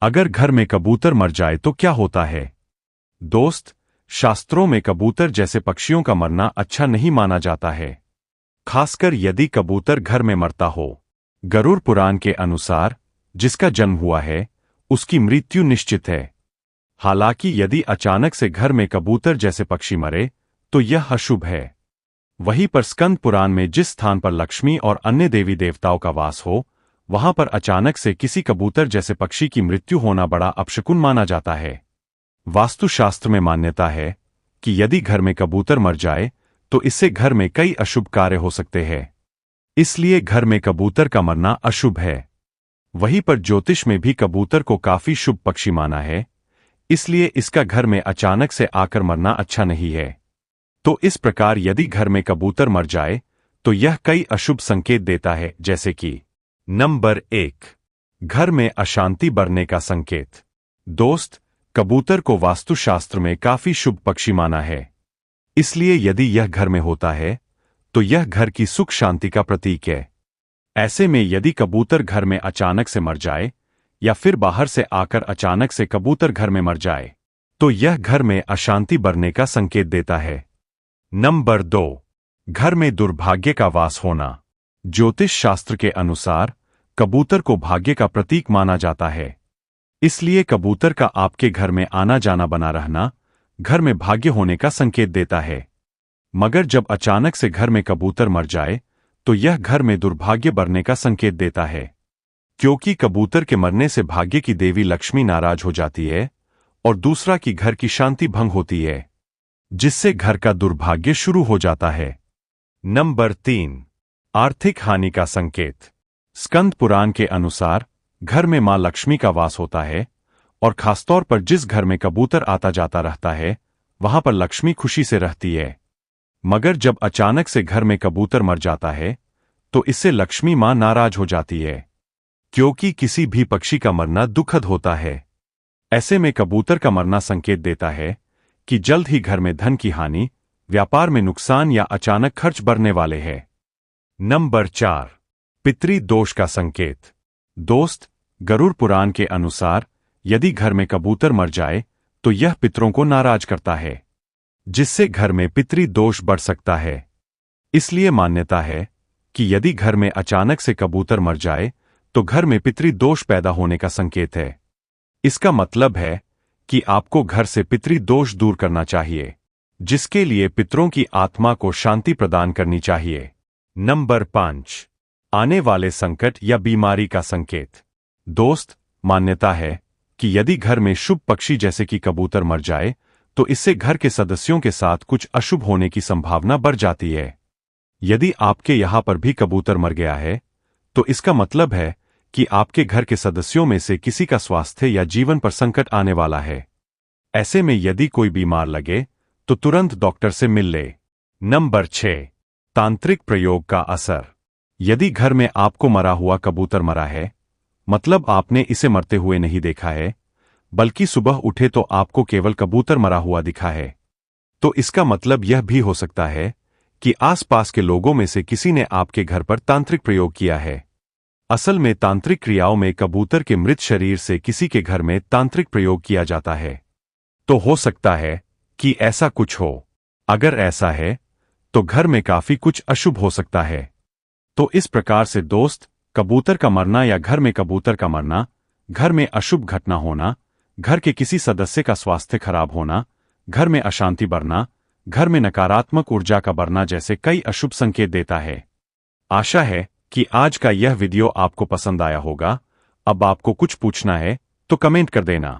अगर घर में कबूतर मर जाए तो क्या होता है? दोस्त, शास्त्रों में कबूतर जैसे पक्षियों का मरना अच्छा नहीं माना जाता है, खासकर यदि कबूतर घर में मरता हो। गरुड़ पुराण के अनुसार जिसका जन्म हुआ है उसकी मृत्यु निश्चित है। हालांकि यदि अचानक से घर में कबूतर जैसे पक्षी मरे तो यह अशुभ है। वहीं पर स्कंद पुराण में जिस स्थान पर लक्ष्मी और अन्य देवी देवताओं का वास हो, वहां पर अचानक से किसी कबूतर जैसे पक्षी की मृत्यु होना बड़ा अपशकुन माना जाता है। वास्तुशास्त्र में मान्यता है कि यदि घर में कबूतर मर जाए तो इससे घर में कई अशुभ कार्य हो सकते हैं। इसलिए घर में कबूतर का मरना अशुभ है। वहीं पर ज्योतिष में भी कबूतर को काफी शुभ पक्षी माना है, इसलिए इसका घर में अचानक से आकर मरना अच्छा नहीं है। तो इस प्रकार यदि घर में कबूतर मर जाए तो यह कई अशुभ संकेत देता है, जैसे कि नंबर 1, घर में अशांति बढ़ने का संकेत। दोस्त, कबूतर को वास्तुशास्त्र में काफी शुभ पक्षी माना है, इसलिए यदि यह घर में होता है तो यह घर की सुख शांति का प्रतीक है। ऐसे में यदि कबूतर घर में अचानक से मर जाए या फिर बाहर से आकर अचानक से कबूतर घर में मर जाए तो यह घर में अशांति बढ़ने का संकेत देता है। नंबर 2, घर में दुर्भाग्य का वास होना। ज्योतिष शास्त्र के अनुसार कबूतर को भाग्य का प्रतीक माना जाता है, इसलिए कबूतर का आपके घर में आना जाना बना रहना घर में भाग्य होने का संकेत देता है। मगर जब अचानक से घर में कबूतर मर जाए तो यह घर में दुर्भाग्य बढ़ने का संकेत देता है, क्योंकि कबूतर के मरने से भाग्य की देवी लक्ष्मी नाराज हो जाती है और दूसरा कि घर की शांति भंग होती है, जिससे घर का दुर्भाग्य शुरू हो जाता है। नंबर 3, आर्थिक हानि का संकेत। स्कंद पुराण के अनुसार घर में मां लक्ष्मी का वास होता है और खासतौर पर जिस घर में कबूतर आता जाता रहता है वहां पर लक्ष्मी खुशी से रहती है। मगर जब अचानक से घर में कबूतर मर जाता है तो इससे लक्ष्मी मां नाराज हो जाती है, क्योंकि किसी भी पक्षी का मरना दुखद होता है। ऐसे में कबूतर का मरना संकेत देता है कि जल्द ही घर में धन की हानि, व्यापार में नुकसान या अचानक खर्च बढ़ने वाले हैं। नंबर 4, पितृ दोष का संकेत। दोस्त, गरुड़ पुराण के अनुसार यदि घर में कबूतर मर जाए तो यह पितरों को नाराज करता है, जिससे घर में पितृ दोष बढ़ सकता है। इसलिए मान्यता है कि यदि घर में अचानक से कबूतर मर जाए तो घर में पितृ दोष पैदा होने का संकेत है। इसका मतलब है कि आपको घर से पितृ दोष दूर करना चाहिए, जिसके लिए पितरों की आत्मा को शांति प्रदान करनी चाहिए। नंबर 5, आने वाले संकट या बीमारी का संकेत। दोस्त, मान्यता है कि यदि घर में शुभ पक्षी जैसे कि कबूतर मर जाए तो इससे घर के सदस्यों के साथ कुछ अशुभ होने की संभावना बढ़ जाती है। यदि आपके यहां पर भी कबूतर मर गया है तो इसका मतलब है कि आपके घर के सदस्यों में से किसी का स्वास्थ्य या जीवन पर संकट आने वाला है। ऐसे में यदि कोई बीमार लगे तो तुरंत डॉक्टर से मिल ले। नंबर 6, तांत्रिक प्रयोग का असर। यदि घर में आपको मरा हुआ कबूतर मरा है, मतलब आपने इसे मरते हुए नहीं देखा है, बल्कि सुबह उठे तो आपको केवल कबूतर मरा हुआ दिखा है, तो इसका मतलब यह भी हो सकता है कि आसपास के लोगों में से किसी ने आपके घर पर तांत्रिक प्रयोग किया है। असल में तांत्रिक क्रियाओं में कबूतर के मृत शरीर से किसी के घर में तांत्रिक प्रयोग किया जाता है, तो हो सकता है कि ऐसा कुछ हो। अगर ऐसा है तो घर में काफी कुछ अशुभ हो सकता है। तो इस प्रकार से दोस्त, कबूतर का मरना या घर में कबूतर का मरना, घर में अशुभ घटना होना, घर के किसी सदस्य का स्वास्थ्य खराब होना, घर में अशांति बढ़ना, घर में नकारात्मक ऊर्जा का बढ़ना जैसे कई अशुभ संकेत देता है। आशा है कि आज का यह वीडियो आपको पसंद आया होगा। अब आपको कुछ पूछना है तो कमेंट कर देना।